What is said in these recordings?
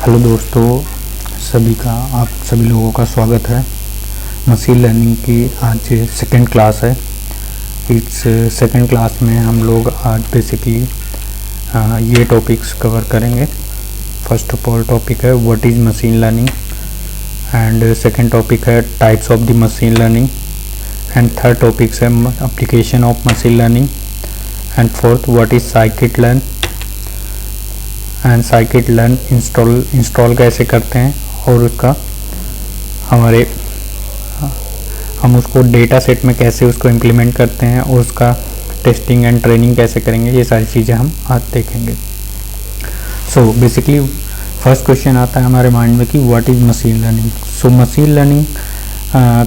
Hello दोस्तों, आप सभी लोगों का स्वागत है। मशीन लर्निंग की आज सेकंड क्लास है। इस सेकंड क्लास में हम लोग आज बेसिकली ये टॉपिक्स कवर करेंगे। फर्स्ट ऑफ ऑल टॉपिक है what is machine learning, and second topic है types of the machine learning, and third topics है application of machine learning, and fourth what is scikit learn and scikit learn install कैसे करते हैं और उसका हम उसको डेटा सेट में कैसे उसको इम्प्लीमेंट करते हैं और उसका टेस्टिंग एंड ट्रेनिंग कैसे करेंगे, ये सारी चीज़ें हम आज देखेंगे। सो बेसिकली फर्स्ट क्वेश्चन आता है हमारे माइंड में कि what is machine learning. So machine learning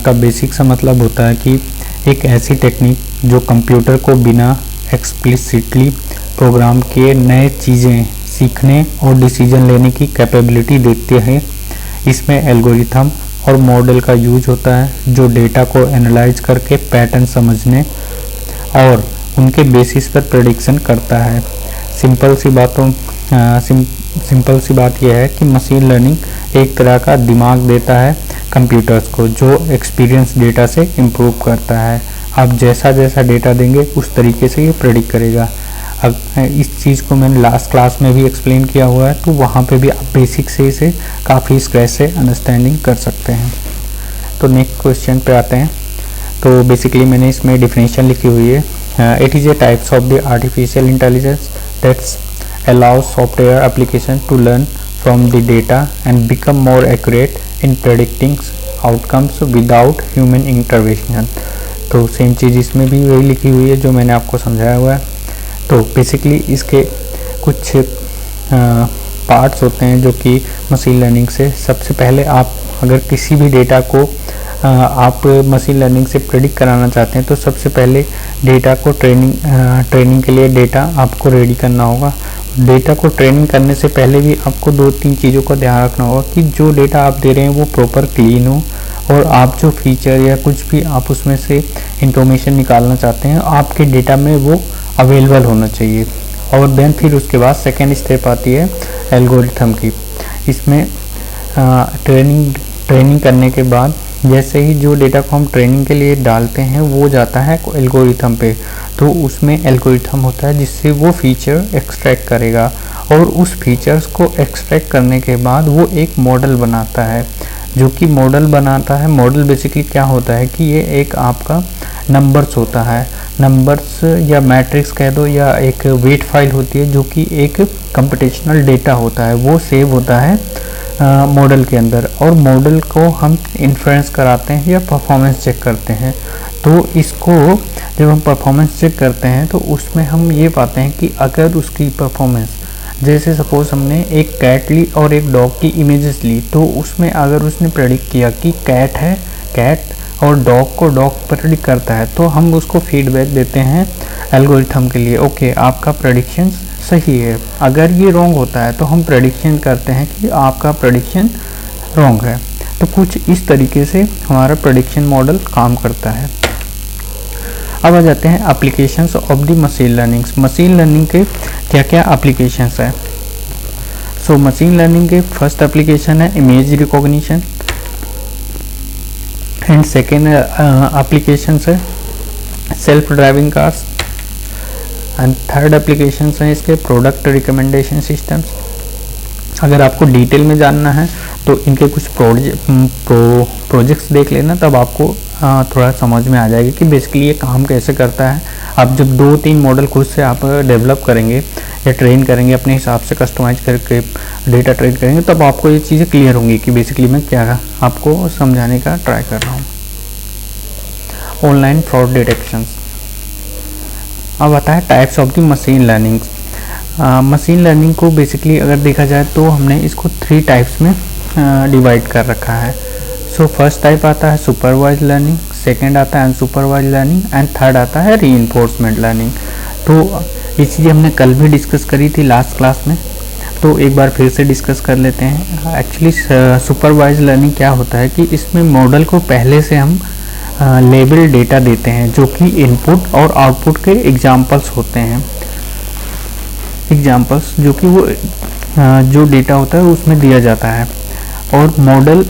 का बेसिक सा मतलब होता है कि एक ऐसी टेक्निक जो कंप्यूटर को बिना एक्सप्लिसिटली प्रोग्राम किए नए चीज़ें सीखने और डिसीजन लेने की कैपेबिलिटी देती है। इसमें एल्गोरिथम और मॉडल का यूज होता है जो डेटा को एनालाइज करके पैटर्न समझने और उनके बेसिस पर प्रेडिक्शन करता है। सिंपल सी बात यह है कि मशीन लर्निंग एक तरह का दिमाग देता है कंप्यूटर्स को, जो एक्सपीरियंस डेटा से इम्प्रूव करता है। आप जैसा जैसा डेटा देंगे उस तरीके से ये प्रेडिक्ट करेगा। इस चीज़ को मैंने लास्ट क्लास में भी एक्सप्लेन किया हुआ है, तो वहाँ पे भी आप बेसिक से इसे काफ़ी स्क्रैच से अंडरस्टैंडिंग कर सकते हैं। तो नेक्स्ट क्वेश्चन पे आते हैं। तो बेसिकली मैंने इसमें डिफिनेशन लिखी हुई है, it is a types of the artificial intelligence that's allows software application to learn from the data and become more accurate in predicting outcomes without human intervention। तो सेम चीज़ इसमें भी वही लिखी हुई है जो मैंने आपको समझाया हुआ है। तो बेसिकली इसके कुछ पार्ट्स होते हैं जो कि मशीन लर्निंग से सबसे पहले आप अगर किसी भी डेटा को आप मशीन लर्निंग से प्रेडिक्ट कराना चाहते हैं तो सबसे पहले डेटा को ट्रेनिंग के लिए डेटा आपको रेडी करना होगा। डेटा को ट्रेनिंग करने से पहले भी आपको 2-3 चीज़ों का ध्यान रखना होगा कि जो डेटा आप दे रहे हैं वो प्रॉपर क्लीन हो, और आप जो फीचर या कुछ भी आप उसमें से इंफॉर्मेशन निकालना चाहते हैं आपके डेटा में वो अवेलेबल होना चाहिए। और देन फिर उसके बाद सेकेंड स्टेप आती है एल्गोरिथम की। इसमें ट्रेनिंग करने के बाद जैसे ही जो डेटा को हम ट्रेनिंग के लिए डालते हैं वो जाता है एल्गोरिथम पे, तो उसमें एल्गोरिथम होता है जिससे वो फीचर एक्सट्रैक्ट करेगा, और उस फीचर्स को एक्सट्रैक्ट करने के बाद वो एक मॉडल बनाता है। जो कि मॉडल बेसिकली क्या होता है कि ये एक आपका नंबर्स होता है, नंबर्स या मैट्रिक्स कह दो, या एक वेट फाइल होती है जो कि एक कंप्यूटेशनल डेटा होता है, वो सेव होता है मॉडल के अंदर, और मॉडल को हम इन्फ्रेंस कराते हैं या परफॉर्मेंस चेक करते हैं। तो इसको जब हम परफॉर्मेंस चेक करते हैं तो उसमें हम ये पाते हैं कि अगर उसकी परफॉर्मेंस, जैसे सपोज हमने एक कैट ली और एक डॉग की इमेजेस ली, तो उसमें अगर उसने प्रेडिक्ट किया कि कैट है कैट और डॉग को डॉग प्रेडिक्ट करता है, तो हम उसको फीडबैक देते हैं एल्गोरिथम के लिए, ओके आपका प्रेडिक्शन सही है। अगर ये रॉन्ग होता है तो हम प्रेडिक्शन करते हैं कि आपका प्रेडिक्शन रॉन्ग है। तो कुछ इस तरीके से हमारा प्रेडिक्शन मॉडल काम करता है। अब आ जाते हैं applications of the machine learning. Machine learning के क्या क्या एप्लीकेशंस है। सो मशीन लर्निंग के फर्स्ट एप्लीकेशन है image recognition, and second application है self driving cars, and third application हैं इसके प्रोडक्ट रिकमेंडेशन सिस्टम्स। अगर आपको डिटेल में जानना है तो इनके कुछ प्रोजेक्ट्स देख लेना, तब आपको थोड़ा समझ में आ जाएगा कि बेसिकली ये काम कैसे करता है। आप जब 2-3 मॉडल खुद से आप डेवलप करेंगे या ट्रेन करेंगे, अपने हिसाब से कस्टमाइज करके डेटा ट्रेन करेंगे, तब आपको ये चीज़ें क्लियर होंगी कि बेसिकली मैं क्या आपको समझाने का ट्राई कर रहा हूँ। Online fraud detections. अब आता है types of the machine learning. Machine learning को बेसिकली अगर देखा जाए तो हमने इसको 3 टाइप्स में डिवाइड कर रखा है। सो फर्स्ट टाइप आता है सुपरवाइज लर्निंग, सेकंड आता है अनसुपरवाइज लर्निंग, एंड थर्ड आता है रीइंफोर्समेंट लर्निंग। तो ये चीज़ें हमने कल भी डिस्कस करी थी लास्ट क्लास में, तो एक बार फिर से डिस्कस कर लेते हैं। एक्चुअली सुपरवाइज लर्निंग क्या होता है कि इसमें मॉडल को पहले से हम लेबल डेटा देते हैं जो कि इनपुट और आउटपुट के एग्जाम्पल्स होते हैं, एग्जाम्पल्स जो कि वो जो डेटा होता है उसमें दिया जाता है और मॉडल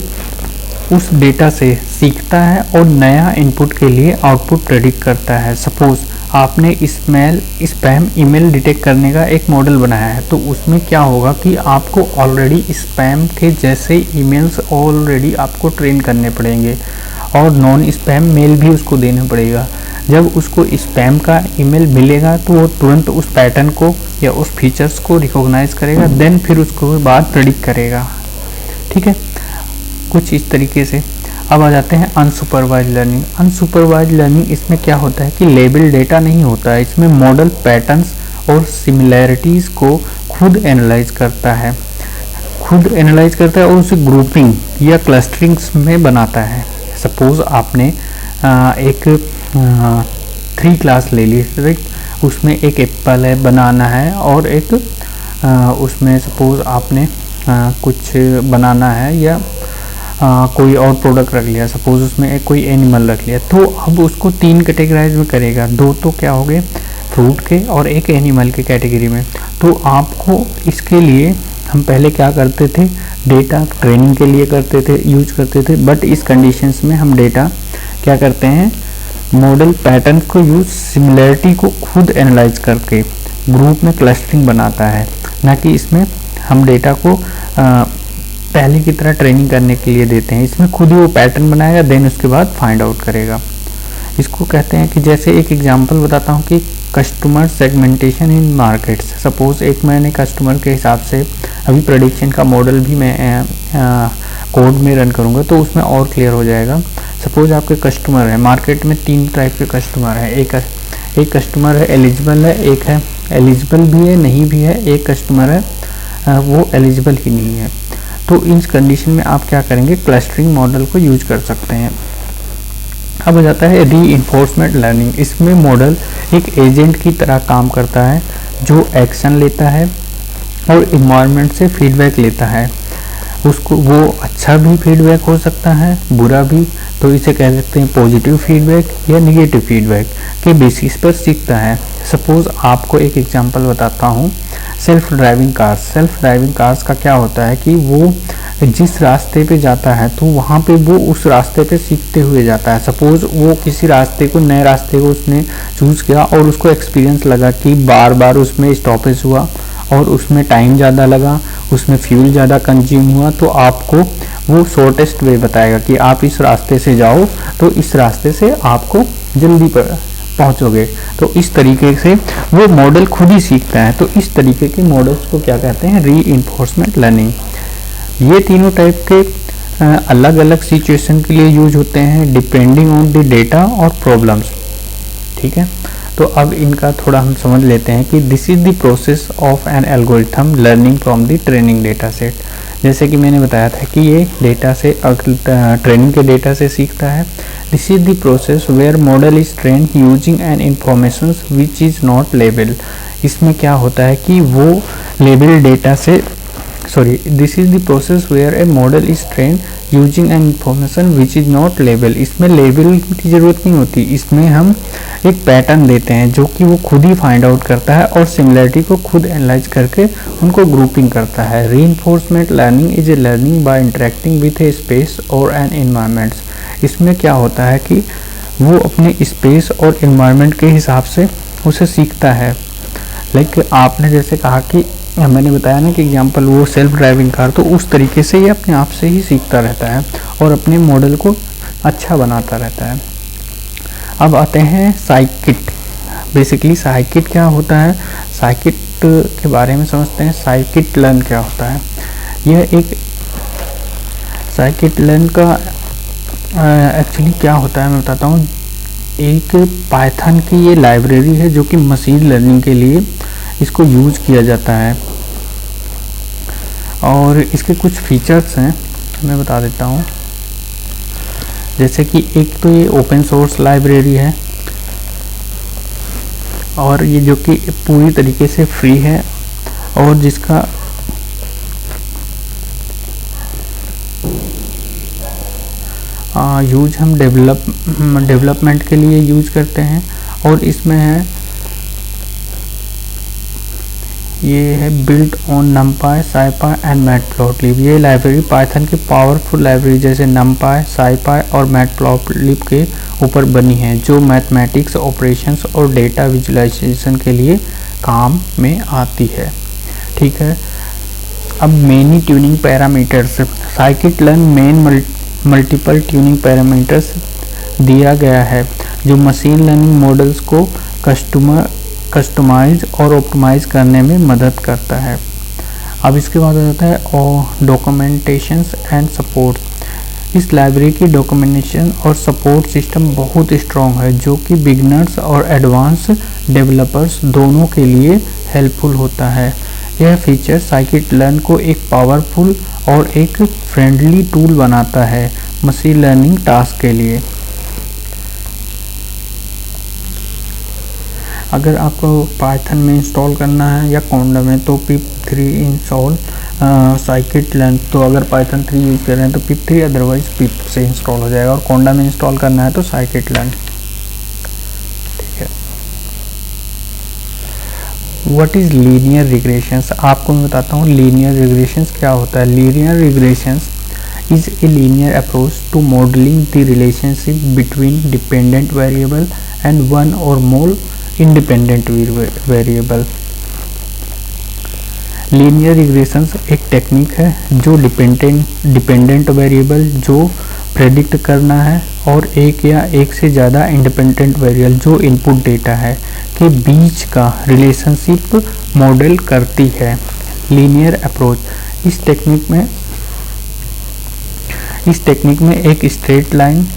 उस डेटा से सीखता है और नया इनपुट के लिए आउटपुट प्रेडिक्ट करता है। सपोज आपने स्पैम ईमेल डिटेक्ट करने का एक मॉडल बनाया है, तो उसमें क्या होगा कि आपको ऑलरेडी स्पैम के जैसे ईमेल्स ऑलरेडी आपको ट्रेन करने पड़ेंगे और नॉन स्पैम मेल भी उसको देना पड़ेगा। जब उसको स्पैम का ईमेल मिलेगा तो वो तुरंत उस पैटर्न को या उस फीचर्स को रिकॉग्नाइज करेगा, देन फिर उसको बाद प्रेडिक्ट करेगा। ठीक है, कुछ इस तरीके से। अब आ जाते हैं अनसुपरवाइज लर्निंग। अनसुपरवाइज लर्निंग, इसमें क्या होता है कि लेबल डेटा नहीं होता है, इसमें मॉडल पैटर्न्स और सिमिलैरिटीज़ को खुद एनालाइज करता है और उसे ग्रुपिंग या क्लस्टरिंग्स में बनाता है। सपोज आपने एक 3 क्लास ले ली, राइट, उसमें एक एप्पल है, बनाना है और एक उसमें सपोज आपने कुछ बनाना है या कोई और प्रोडक्ट रख लिया, सपोज उसमें एक कोई एनिमल रख लिया, तो अब उसको 3 कैटेगराइज में करेगा, 2 तो क्या हो गए फ्रूट के और एक एनिमल के कैटेगरी में। तो आपको इसके लिए हम पहले क्या करते थे, डेटा ट्रेनिंग के लिए यूज करते थे, बट इस कंडीशंस में हम डेटा क्या करते हैं, मॉडल पैटर्न को यूज सिमिलरिटी को खुद एनालाइज करके ग्रुप में क्लस्टरिंग बनाता है, ना कि इसमें हम डेटा को पहले की तरह ट्रेनिंग करने के लिए देते हैं। इसमें खुद ही वो पैटर्न बनाएगा, देन उसके बाद फाइंड आउट करेगा। इसको कहते हैं कि जैसे एक एग्जांपल बताता हूँ कि customer segmentation in markets. Suppose एक मैंने कस्टमर के हिसाब से अभी प्रेडिक्शन का मॉडल भी मैं कोड में रन करूँगा तो उसमें और क्लियर हो जाएगा। सपोज आपके कस्टमर है, मार्केट में 3 टाइप के कस्टमर है। एक कस्टमर है एलिजिबल है, एक है एलिजिबल भी है नहीं भी है, एक कस्टमर है वो एलिजिबल ही नहीं है। तो इस कंडीशन में आप क्या करेंगे, क्लस्टरिंग मॉडल को यूज कर सकते हैं। अब आ जाता है रीइंफोर्समेंट लर्निंग। इसमें मॉडल एक एजेंट की तरह काम करता है जो एक्शन लेता है और इन्वायरमेंट से फीडबैक लेता है। उसको वो अच्छा भी फीडबैक हो सकता है, बुरा भी, तो इसे कह सकते हैं पॉजिटिव फीडबैक या निगेटिव फीडबैक के बेसिस पर सीखता है। सपोज आपको एक एग्जांपल बताता हूँ, सेल्फ ड्राइविंग कार्स का क्या होता है कि वो जिस रास्ते पे जाता है तो वहाँ पे वो उस रास्ते पे सीखते हुए जाता है। सपोज वो किसी नए रास्ते को उसने चूज़ किया और उसको एक्सपीरियंस लगा कि बार बार उसमें स्टॉपेज हुआ और उसमें टाइम ज़्यादा लगा, उसमें फ्यूल ज़्यादा कंज्यूम हुआ, तो आपको वो शॉर्टेस्ट वे बताएगा कि आप इस रास्ते से जाओ तो इस रास्ते से आपको जल्दी पहुँचोगे। तो इस तरीके से वो मॉडल खुद ही सीखता है। तो इस तरीके के मॉडल्स को क्या कहते हैं, रीइंफोर्समेंट लर्निंग। ये तीनों टाइप के अलग अलग सिचुएशन के लिए यूज होते हैं डिपेंडिंग ऑन द डेटा और प्रॉब्लम्स। ठीक है, तो अब इनका थोड़ा हम समझ लेते हैं कि this is the process of an algorithm learning from the training data set. जैसे कि मैंने बताया था कि ये डेटा से ट्रेनिंग के डेटा से सीखता है। This is the process where model is train using an information which is not label. इसमें क्या होता है कि वो लेबल डेटा से this is the process where a model is train using an information which is not label. इसमें label की ज़रूरत नहीं होती, इसमें हम एक पैटर्न देते हैं जो कि वो खुद ही फाइंड आउट करता है और सिमिलरिटी को खुद एनालाइज करके उनको ग्रुपिंग करता है। Reinforcement learning is a learning by interacting with A space और एन एनवायरनमेंट्स। इसमें क्या होता है कि वो अपने स्पेस और एनवायरनमेंट के हिसाब से उसे सीखता है। लाइक आपने जैसे कहा कि मैंने बताया ना कि एग्जांपल वो सेल्फ ड्राइविंग कार, तो उस तरीके से ये अपने आप से ही सीखता रहता है और अपने मॉडल को अच्छा बनाता रहता है। अब आते हैं साइकिट। बेसिकली साइकिट क्या होता है, साइकिट के बारे में समझते हैं। साइकिट लर्न क्या होता है, यह एक साइकिट लर्न का एक्चुअली क्या होता है मैं बताता हूँ। एक पाइथन की ये लाइब्रेरी है जो कि मशीन लर्निंग के लिए इसको यूज किया जाता है और इसके कुछ फीचर्स हैं मैं बता देता हूँ। जैसे कि एक तो ये ओपन सोर्स लाइब्रेरी है और ये जो कि पूरी तरीके से फ्री है और जिसका यूज हम डेवलपमेंट के लिए यूज करते हैं। और इसमें है ये है built on NumPy, SciPy and Matplotlib. ये लाइब्रेरी पाइथन की पावरफुल लाइब्रेरी जैसे नमपाई, साइपाई और मैटप्लॉटलिब के ऊपर बनी है, जो मैथमेटिक्स, ऑपरेशंस और डेटा विजुअलाइजेशन के लिए काम में आती है। ठीक है, अब many tuning parameters. Scikit-learn main multiple tuning parameters दिया गया है जो मशीन लर्निंग मॉडल्स को कस्टमाइज और ऑप्टिमाइज करने में मदद करता है। अब इसके बाद आ जाता है डॉक्यूमेंटेशंस एंड सपोर्ट। इस लाइब्रेरी की डॉक्यूमेंटेशन और सपोर्ट सिस्टम बहुत स्ट्रॉन्ग है, जो कि बिगनर्स और एडवांस डेवलपर्स दोनों के लिए हेल्पफुल होता है। यह फीचर साइकिट-लर्न को एक पावरफुल और एक फ्रेंडली टूल बनाता है मशीन लर्निंग टास्क के लिए। अगर आपको पाइथन में इंस्टॉल करना है या कोंडा में तो pip3 इंस्टॉल साइकिट-लर्न। तो अगर पाइथन 3 यूज कर रहे हैं तो pip3, अदरवाइज pip से इंस्टॉल हो जाएगा। और कोंडा में इंस्टॉल करना है तो साइकिट-लर्न। ठीक है। What is linear regressions? आपको मैं बताता हूँ लीनियर रिग्रेशंस क्या होता है। Linear regressions is a linear approach to modeling the relationship between dependent variable and one or more independent variable। Linear regressions एक टेक्निक है जो डिपेंडेंट वेरिएबल जो प्रेडिक्ट करना है और एक या एक से ज़्यादा इंडिपेंडेंट वेरिएबल जो इनपुट डेटा है के बीच का रिलेशनशिप मॉडल करती है। लीनियर अप्रोच इस टेक्निक में एक स्ट्रेट लाइन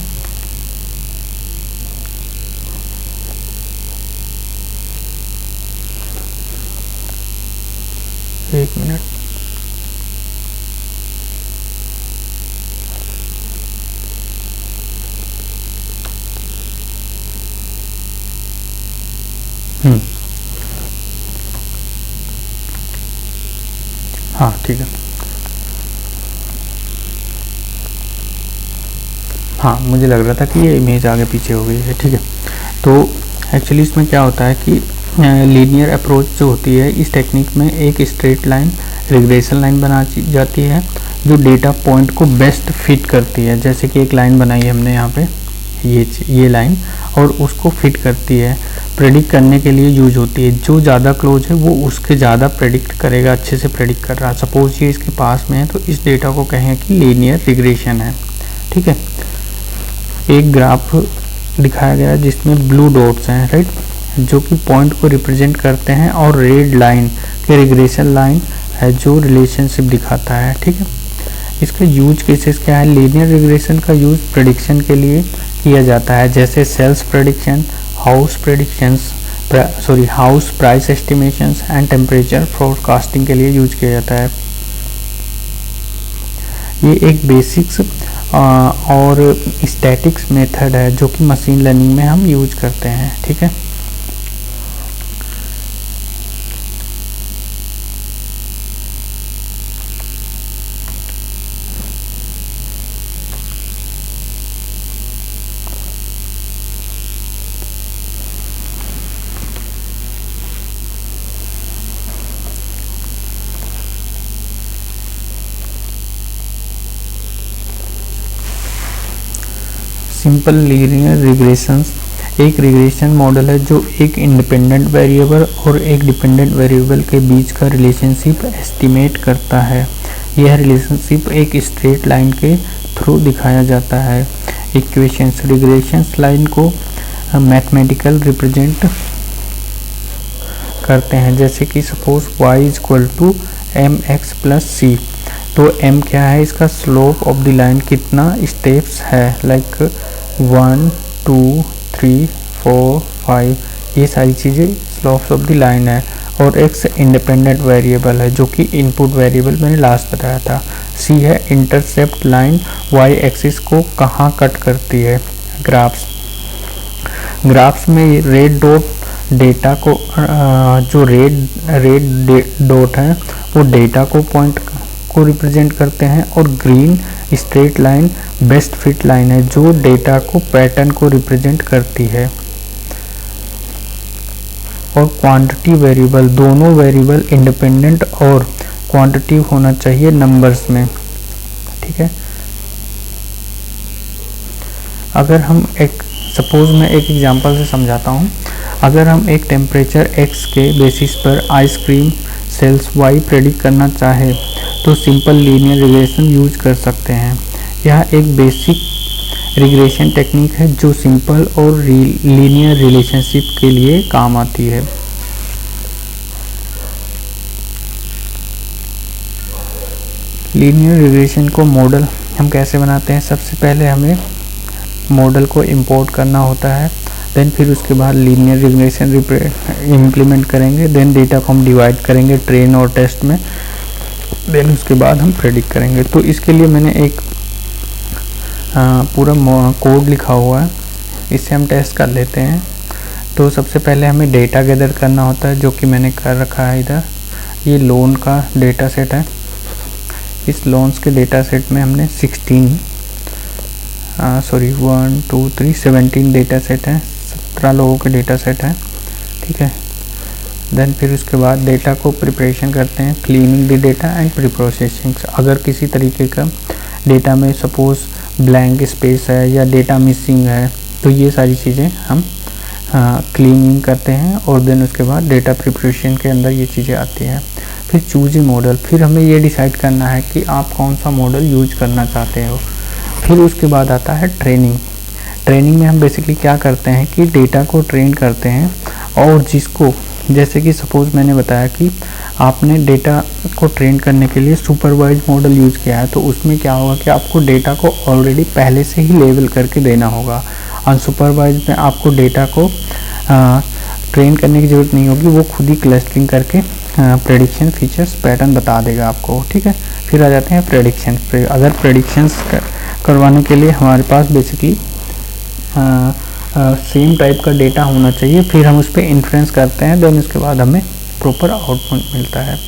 एक मिनट हाँ ठीक है। हाँ मुझे लग रहा था कि ये इमेज आगे पीछे हो गई है। ठीक है, तो एक्चुअली इसमें क्या होता है कि लीनियर अप्रोच जो होती है इस टेक्निक में एक स्ट्रेट लाइन रिग्रेशन लाइन बना जाती है जो डेटा पॉइंट को बेस्ट फिट करती है। जैसे कि एक लाइन बनाई है हमने यहाँ पे ये लाइन, और उसको फिट करती है, प्रेडिक्ट करने के लिए यूज होती है। जो ज़्यादा क्लोज है वो उसके ज़्यादा प्रेडिक्ट करेगा, अच्छे से प्रेडिक्ट कर रहा है। सपोज ये इसके पास में है तो इस डेटा को कहें कि लीनियर रिग्रेशन है। ठीक है, एक ग्राफ दिखाया गया जिसमें ब्लू डॉट्स हैं, राइट, जो कि पॉइंट को रिप्रेजेंट करते हैं, और रेड लाइन के रिग्रेशन लाइन है जो रिलेशनशिप दिखाता है। ठीक है, इसका यूज केसेस क्या है? लीनियर रिग्रेशन का यूज प्रेडिक्शन के लिए किया जाता है, जैसे sales prediction, house price estimations and temperature forecasting के लिए यूज किया जाता है। ये एक बेसिक्स और स्टैटिक्स मेथड है जो कि मशीन लर्निंग में हम यूज करते हैं। ठीक है, सिंपल लीनियर रिग्रेशंस एक रिग्रेशन मॉडल है जो एक इंडिपेंडेंट वेरिएबल और एक डिपेंडेंट वेरिएबल के बीच का रिलेशनशिप एस्टिमेट करता है। यह रिलेशनशिप एक स्ट्रेट लाइन के थ्रू दिखाया जाता है। इक्वेशंस रिग्रेशंस लाइन को मैथमेटिकल रिप्रेजेंट करते हैं, जैसे कि suppose y equal to mx plus c. तो m क्या है? इसका स्लोप ऑफ द लाइन कितना स्टेप्स है, लाइक 1 2 3 4 5, ये सारी चीज़ें स्लोप्स ऑफ द लाइन है। और x इंडिपेंडेंट वेरिएबल है जो कि इनपुट वेरिएबल मैंने लास्ट बताया था। c है इंटरसेप्ट लाइन y एक्सिस को कहाँ कट करती है। ग्राफ्स में रेड डॉट डेटा को जो रेड डॉट है वो डेटा को पॉइंट को रिप्रेजेंट करते हैं, और green straight line best fit line है जो डेटा को पैटर्न को रिप्रेजेंट करती है। और क्वांटिटी वेरिएबल, दोनों वेरिएबल इंडिपेंडेंट और क्वांटिटी होना चाहिए नंबर्स में, ठीक है। अगर हम सपोज मैं एक एग्जांपल से समझाता हूँ। अगर हम एक टेम्परेचर x के बेसिस पर आइसक्रीम सेल्स y प्रेडिक्ट करना चाहे तो सिंपल लीनियर रिग्रेशन यूज कर सकते हैं। यह एक बेसिक रिग्रेशन टेक्निक है जो सिंपल और लीनियर रिलेशनशिप के लिए काम आती है। लीनियर रिग्रेशन को मॉडल हम कैसे बनाते हैं? सबसे पहले हमें मॉडल को इंपोर्ट करना होता है, देन फिर उसके बाद लीनियर रिग्रेशन इम्प्लीमेंट करेंगे, देन डेटा को हम डिवाइड करेंगे ट्रेन और टेस्ट में, देन उसके बाद हम प्रेडिक्ट करेंगे। तो इसके लिए मैंने एक पूरा कोड लिखा हुआ है, इससे हम टेस्ट कर लेते हैं। तो सबसे पहले हमें डेटा गैदर करना होता है, जो कि मैंने कर रखा है इधर। ये लोन का डेटा सेट है। इस लोन्स के डेटा सेट में हमने 17 डेटा सेट है, 17 लोगों के डेटा सेट है, ठीक है। देन फिर उसके बाद डेटा को प्रिपरेशन करते हैं, cleaning the data and pre processing. अगर किसी तरीके का डेटा में सपोज ब्लैंक स्पेस है या डेटा मिसिंग है तो ये सारी चीज़ें हम क्लीनिंग करते हैं, और देन उसके बाद डेटा प्रिपरेशन के अंदर ये चीज़ें आती हैं। फिर चूज मॉडल, फिर हमें ये डिसाइड करना है कि आप कौन सा मॉडल यूज करना चाहते हो। फिर उसके बाद आता है ट्रेनिंग। ट्रेनिंग में हम बेसिकली क्या करते हैं कि डेटा को ट्रेन करते हैं, और जिसको जैसे कि सपोज़ मैंने बताया कि आपने डेटा को ट्रेन करने के लिए सुपरवाइज मॉडल यूज़ किया है, तो उसमें क्या होगा कि आपको डेटा को ऑलरेडी पहले से ही लेबल करके देना होगा। अनसुपरवाइज में आपको डेटा को ट्रेन करने की ज़रूरत नहीं होगी, वो खुद ही क्लस्टरिंग करके प्रेडिक्शन फीचर्स पैटर्न बता देगा आपको, ठीक है। फिर आ जाते हैं प्रेडिक्शन पे। अगर प्रेडिक्शंस करवाने के लिए हमारे पास बेसिकली सेम टाइप का डेटा होना चाहिए, फिर हम उस पर इन्फ्रेंस करते हैं, देन उसके बाद हमें प्रॉपर आउटपुट मिलता है।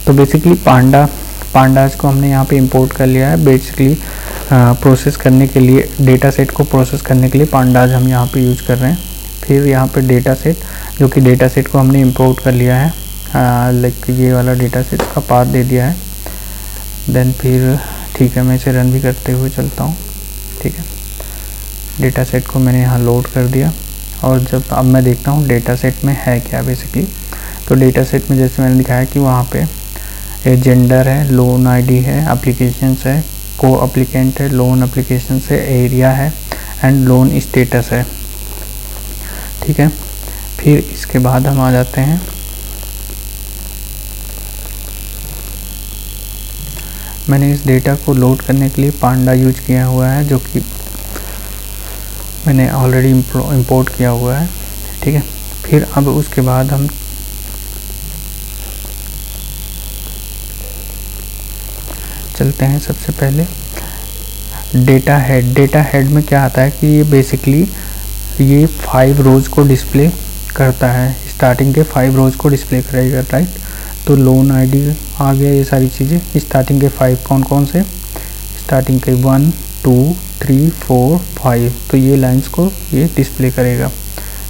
तो बेसिकली पांडास को हमने यहाँ पे इंपोर्ट कर लिया है। बेसिकली प्रोसेस करने के लिए, डेटा सेट को प्रोसेस करने के लिए पांडास हम यहाँ पे यूज कर रहे हैं। फिर यहाँ पे डेटा सेट, जो कि डेटा सेट को हमने इंपोर्ट कर लिया है, लाइक ये वाला डेटा सेट का पाथ दे दिया है। देन फिर ठीक है, मैं इसे रन भी करते हुए चलता हूँ, ठीक है। डेटा सेट को मैंने यहाँ लोड कर दिया, और जब अब मैं देखता हूँ डेटा सेट में है क्या बेसिकली। तो डेटा सेट में जैसे मैंने दिखाया कि वहाँ पे जेंडर है, लोन आईडी है, एप्लीकेशंस है, को अप्लीकेंट है, लोन एप्लीकेशंस है, एरिया है, एंड लोन स्टेटस है, ठीक है। फिर इसके बाद हम आ जाते हैं मैंने इस डेटा को लोड करने के लिए पांडा यूज किया हुआ है, जो कि मैंने ऑलरेडी इंपोर्ट किया हुआ है, ठीक है। फिर अब उसके बाद हम चलते हैं सबसे पहले डेटा हेड। डेटा हेड में क्या आता है कि ये बेसिकली ये 5 रोज को डिस्प्ले करता है, स्टार्टिंग के 5 रोज को डिस्प्ले करेगा, राइट। तो लोन आईडी आ गया, ये सारी चीज़ें स्टार्टिंग के 5 कौन कौन से, स्टार्टिंग के 1 2 3 4 5, तो ये लाइंस को ये डिस्प्ले करेगा।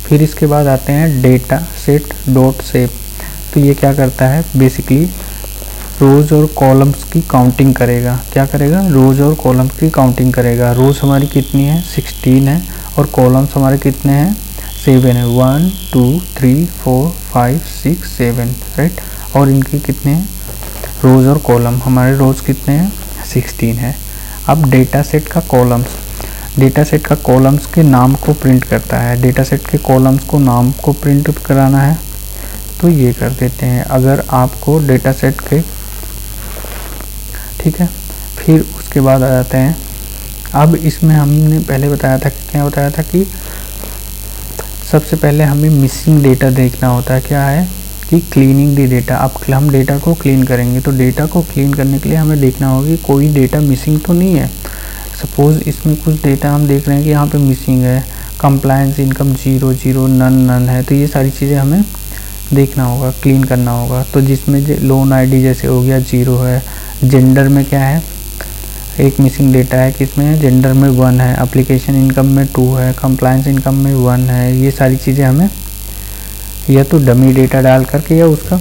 फिर इसके बाद आते हैं डेटा सेट डॉट सेव। तो ये क्या करता है, बेसिकली रोज़ और कॉलम्स की काउंटिंग करेगा। क्या करेगा, रोज़ और कॉलम्स की काउंटिंग करेगा। रोज़ हमारी कितनी है, 16 है, और कॉलम्स हमारे कितने हैं, 7 है, 1 2 3 4 5 6 7, राइट। और इनके कितने हैं, रोज़ और कॉलम, हमारे रोज़ कितने हैं, 16 है। अब डेटा सेट का कॉलम्स, डेटा सेट का कॉलम्स के नाम को प्रिंट करता है। डेटा सेट के कॉलम्स को नाम को प्रिंट कराना है तो ये कर देते हैं। अगर आपको डेटा सेट के, ठीक है। फिर उसके बाद आ जाते हैं, अब इसमें हमने पहले बताया था, क्या बताया था कि सबसे पहले हमें मिसिंग डेटा देखना होता है। क्या है कि क्लीनिंग द डेटा। अब हम डेटा को क्लीन करेंगे, तो डेटा को क्लीन करने के लिए हमें देखना होगा कि कोई डेटा मिसिंग तो नहीं है। सपोज़ इसमें कुछ डेटा हम देख रहे हैं कि यहाँ पे मिसिंग है, कंप्लायंस इनकम 0 0, नन है, तो ये सारी चीज़ें हमें देखना होगा, क्लीन करना होगा। तो जिसमें लोन आईडी जैसे हो गया 0 है, जेंडर में क्या है, एक मिसिंग डेटा है, किसमें, जेंडर में 1 है, एप्लीकेशन इनकम में 2 है, कंप्लायंस इनकम में 1 है, ये सारी चीज़ें हमें या तो डमी डेटा डाल करके या उसका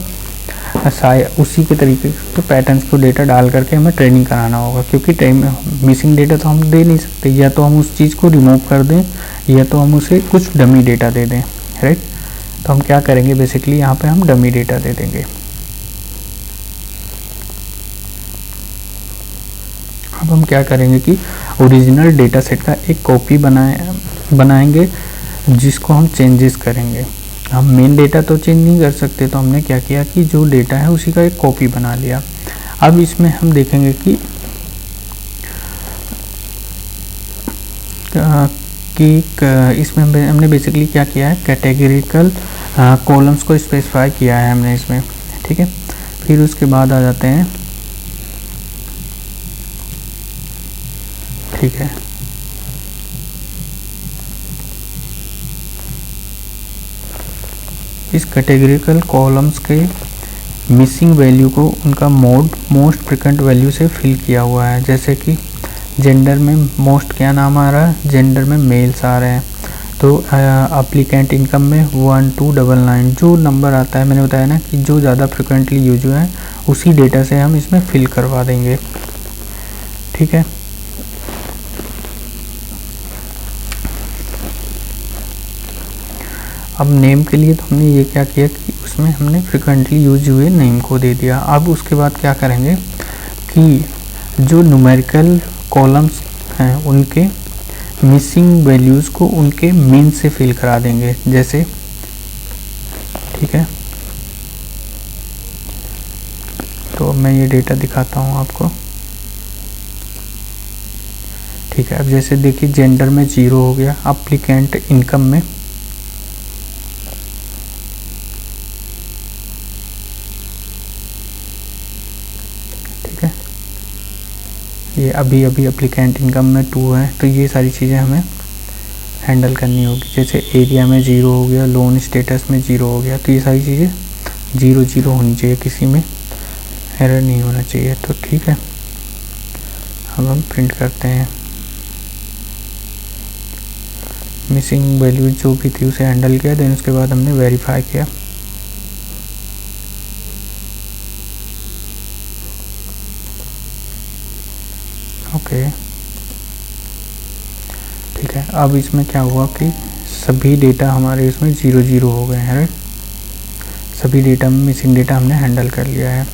उसी के तरीके के पैटर्न्स को डेटा डाल करके हमें ट्रेनिंग कराना होगा, क्योंकि टाइम मिसिंग डेटा तो हम दे नहीं सकते, या तो हम उस चीज़ को रिमूव कर दें या तो हम उसे कुछ डमी डेटा दे दें, राइट। तो हम क्या करेंगे, बेसिकली यहाँ पे हम डमी डेटा दे देंगे। अब हम क्या करेंगे कि ओरिजिनल डेटा सेट का एक कॉपी बनाएंगे जिसको हम चेंजेस करेंगे। हम मेन डेटा तो चेंज नहीं कर सकते, तो हमने क्या किया कि जो डेटा है उसी का एक कॉपी बना लिया। अब इसमें हम देखेंगे कि इसमें हमने बेसिकली क्या किया है, कैटेगरिकल कॉलम्स को स्पेसिफाई किया है हमने इसमें, ठीक है। फिर उसके बाद आ जाते हैं, ठीक है, इस कैटेगरिकल कॉलम्स के मिसिंग वैल्यू को उनका मोस्ट फ्रिक्वेंट वैल्यू से फिल किया हुआ है। जैसे कि जेंडर में मोस्ट क्या नाम आ रहा है, जेंडर में मेल्स आ रहे हैं, तो अप्लीकेंट इनकम में 1299 जो नंबर आता है, मैंने बताया ना कि जो ज़्यादा फ्रिक्वेंटली यूज हुआ है उसी डेटा से हम इसमें फिल करवा देंगे, ठीक है। अब नेम के लिए तो हमने ये क्या किया कि उसमें हमने फ्रिक्वेंटली यूज हुए नेम को दे दिया। अब उसके बाद क्या करेंगे कि जो न्यूमेरिकल कॉलम्स हैं उनके मिसिंग वैल्यूज़ को उनके मीन से फिल करा देंगे, जैसे, ठीक है। तो मैं ये डेटा दिखाता हूँ आपको, ठीक है। अब जैसे देखिए जेंडर में 0 हो गया, एप्लीकेंट इनकम में ये अभी एप्लीकेंट इनकम में 2 है, तो ये सारी चीज़ें हमें हैंडल करनी होगी। जैसे एरिया में 0 हो गया, लोन स्टेटस में 0 हो गया, तो ये सारी चीज़ें 0 होनी चाहिए, किसी में एरर नहीं होना चाहिए, तो ठीक है। अब हम प्रिंट करते हैं, मिसिंग वैल्यू जो भी थी उसे हैंडल किया, देन उसके बाद हमने वेरीफाई किया। ओके, ठीक है। अब इसमें क्या हुआ कि सभी डेटा हमारे इसमें 0 हो गए हैं, राइट। सभी डेटा में मिसिंग डेटा हमने हैंडल कर लिया है।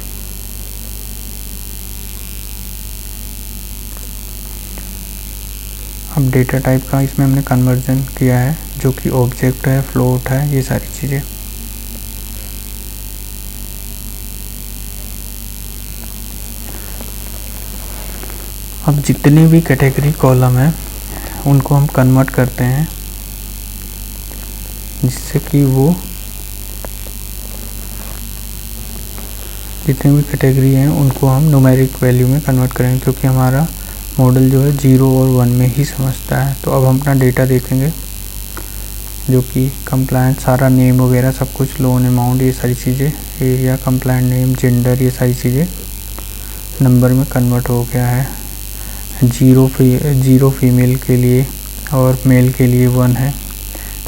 अब डेटा टाइप का इसमें हमने कन्वर्जन किया है, जो कि ऑब्जेक्ट है, फ्लोट है, ये सारी चीज़ें। अब जितने भी कैटेगरी कॉलम है उनको हम कन्वर्ट करते हैं, जिससे कि वो जितने भी कैटेगरी हैं उनको हम न्यूमेरिक वैल्यू में कन्वर्ट करेंगे, क्योंकि हमारा मॉडल जो है 0 और 1 में ही समझता है। तो अब हम अपना डेटा देखेंगे, जो कि कंप्लायंट सारा नेम वगैरह सब कुछ, लोन अमाउंट, ये सारी चीज़ें, एरिया, कंप्लायंट नेम, जेंडर, ये सारी चीज़ें नंबर में कन्वर्ट हो गया है। 0 फीमेल के लिए और मेल के लिए 1 है,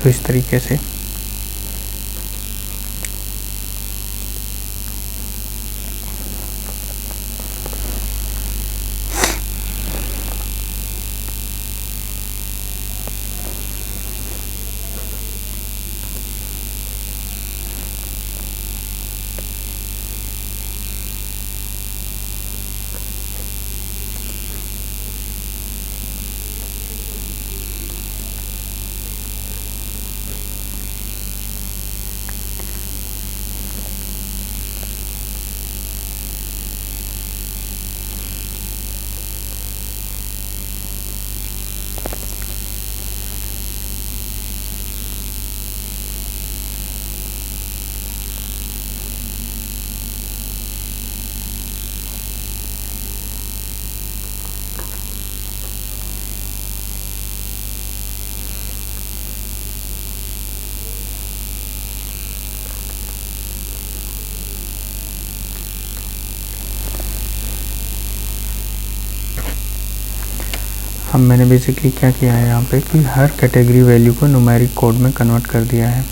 तो इस तरीके से। अब मैंने बेसिकली क्या किया है यहाँ पे कि हर कैटेगरी वैल्यू को न्यूमेरिक कोड में कन्वर्ट कर दिया है।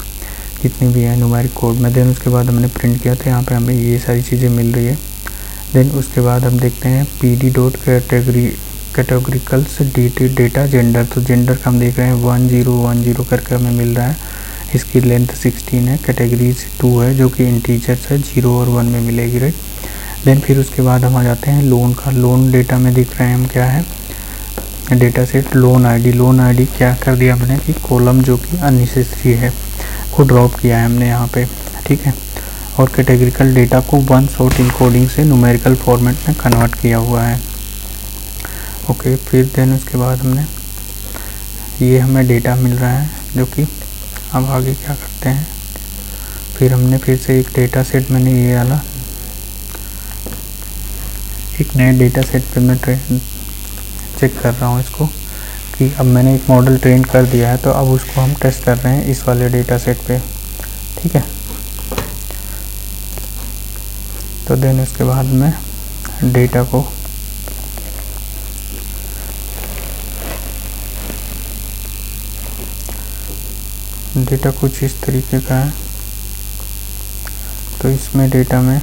जितनी भी है न्यूमेरिक कोड में। देन उसके बाद हमने प्रिंट किया तो यहाँ पे हमें ये सारी चीज़ें मिल रही है। देन उसके बाद हम देखते हैं pd.categoricals डेटा जेंडर। तो जेंडर का हम देख रहे हैं 1010 करके हमें मिल रहा है। इसकी लेंथ 16 है, कैटेगरीज 2 है जो कि इंटीजर्स है, 0 और 1 में मिलेगी, राइट। देन फिर उसके बाद हम आ जाते हैं लोन का। लोन डेटा में देख रहे हैं हम क्या है, data set loan ID. Loan ID क्या कर दिया हमने कि कॉलम जो कि अननेसेसरी है को ड्रॉप किया है हमने यहाँ पे, ठीक है। और कैटेगरिकल डेटा को वन शॉट इनकोडिंग से न्यूमेरिकल फॉर्मेट में कन्वर्ट किया हुआ है, ओके। फिर देन उसके बाद हमने ये हमें डेटा मिल रहा है जो कि अब आगे क्या करते हैं, फिर हमने फिर से एक डेटा सेट, मैंने ये वाला एक नए डेटा सेट पे मैं चेक कर रहा हूँ इसको कि अब मैंने एक मॉडल ट्रेन कर दिया है तो अब उसको हम टेस्ट कर रहे हैं इस वाले डेटा सेट पे, ठीक है। तो देन उसके बाद में डेटा कुछ इस तरीके का है। तो इसमें डेटा में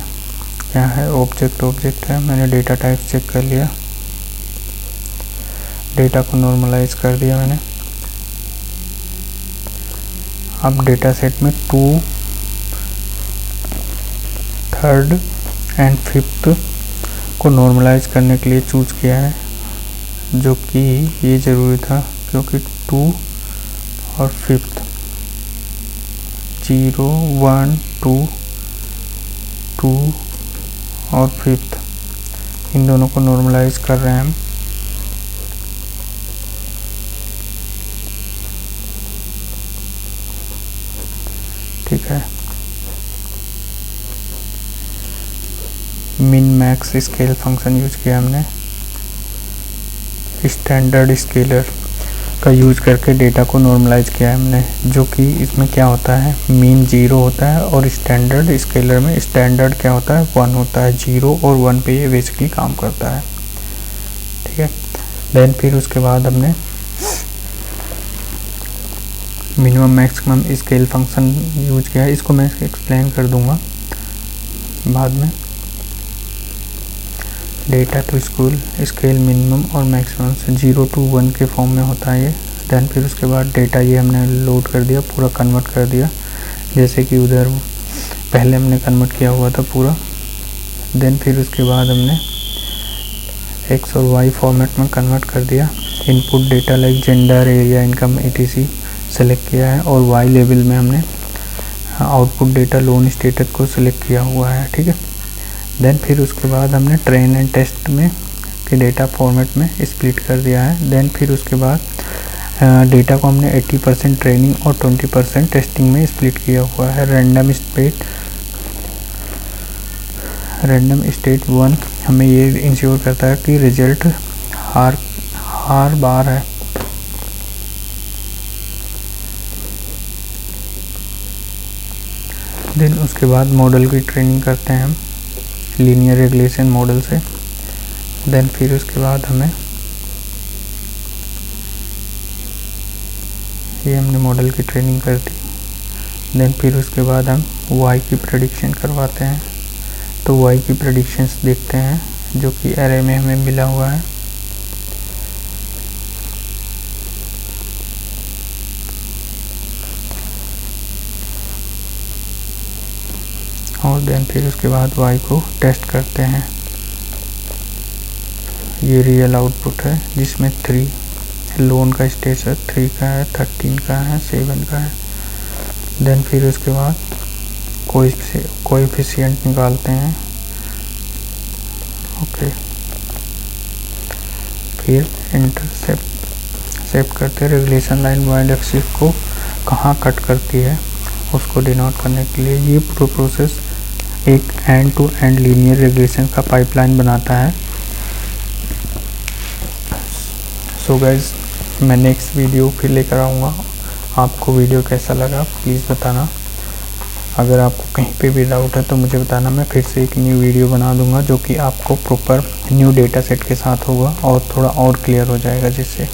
क्या है, ऑब्जेक्ट है। मैंने डेटा टाइप चेक कर लिया, डेटा को नॉर्मलाइज कर दिया मैंने। अब डेटा सेट में 2, 3rd एंड 5th को नॉर्मलाइज करने के लिए चूज किया है, जो कि ये ज़रूरी था क्योंकि 2 और 5th 0, 1, 2 और 5th इन दोनों को नॉर्मलाइज कर रहे हैं हम। ठीक है, min max scale function use किया हमने। स्टैंडर्ड स्केलर का यूज करके डेटा को नॉर्मलाइज किया है हमने, जो कि इसमें क्या होता है, मीन 0 होता है और स्टैंडर्ड स्केलर में स्टैंडर्ड क्या होता है, 1 होता है। 0 और 1 पे ये बेसिकली काम करता है, ठीक है। देन फिर उसके बाद हमने minimum maximum scale function use किया है, इसको मैं एक्सप्लेन कर दूंगा बाद में। डेटा टू स्केल मिनिमम और मैक्सिमम से 0 to 1 के फॉर्म में होता है ये। देन फिर उसके बाद डेटा ये हमने लोड कर दिया, पूरा कन्वर्ट कर दिया, जैसे कि उधर पहले हमने कन्वर्ट किया हुआ था पूरा। देन फिर उसके बाद हमने एक्स और वाई फॉर्मेट में कन्वर्ट कर दिया। Input data like gender, area, income, etc select किया है, और वाई लेवल में हमने आउटपुट डेटा लोन स्टेटस को सिलेक्ट किया हुआ है, ठीक है। देन फिर उसके बाद हमने ट्रेन एंड टेस्ट में के डेटा फॉर्मेट में स्प्लिट कर दिया है। देन फिर उसके बाद डेटा को हमने 80% ट्रेनिंग और 20% टेस्टिंग में स्प्लिट किया हुआ है। रैंडम स्टेट 1 हमें ये इंश्योर करता है कि रिजल्ट हर बार है। देन उसके बाद मॉडल की ट्रेनिंग करते हैं हम लीनियर रेगुलेशन मॉडल से। देन फिर उसके बाद हमें ये हमने मॉडल की ट्रेनिंग कर दी। देन फिर उसके बाद हम वाई की प्रेडिक्शन करवाते हैं। तो वाई की प्रेडिक्शंस देखते हैं जो कि एरे में हमें मिला हुआ है। और देन फिर उसके बाद y को टेस्ट करते हैं। ये रियल आउटपुट है जिसमें 3 लोन का स्टेज है, 3 का है, 13 का है, 7 का है। देन फिर उसके बाद कोएफिशिएंट निकालते हैं, ओके। फिर इंटरसेप्ट करते हैं। रेगुलेशन लाइन वाइड एक्सिस को कहाँ कट करती है उसको डिनोट करने के लिए ये पूरा प्रोसेस एक end to end linear regulation का पाइपलाइन बनाता है। सो गाइज, मैं नेक्स्ट वीडियो फिर लेकर आऊँगा। आपको वीडियो कैसा लगा प्लीज़ बताना। अगर आपको कहीं पे भी डाउट है तो मुझे बताना, मैं फिर से एक न्यू वीडियो बना दूंगा जो कि आपको प्रॉपर न्यू डेटा सेट के साथ होगा और थोड़ा और क्लियर हो जाएगा जिससे।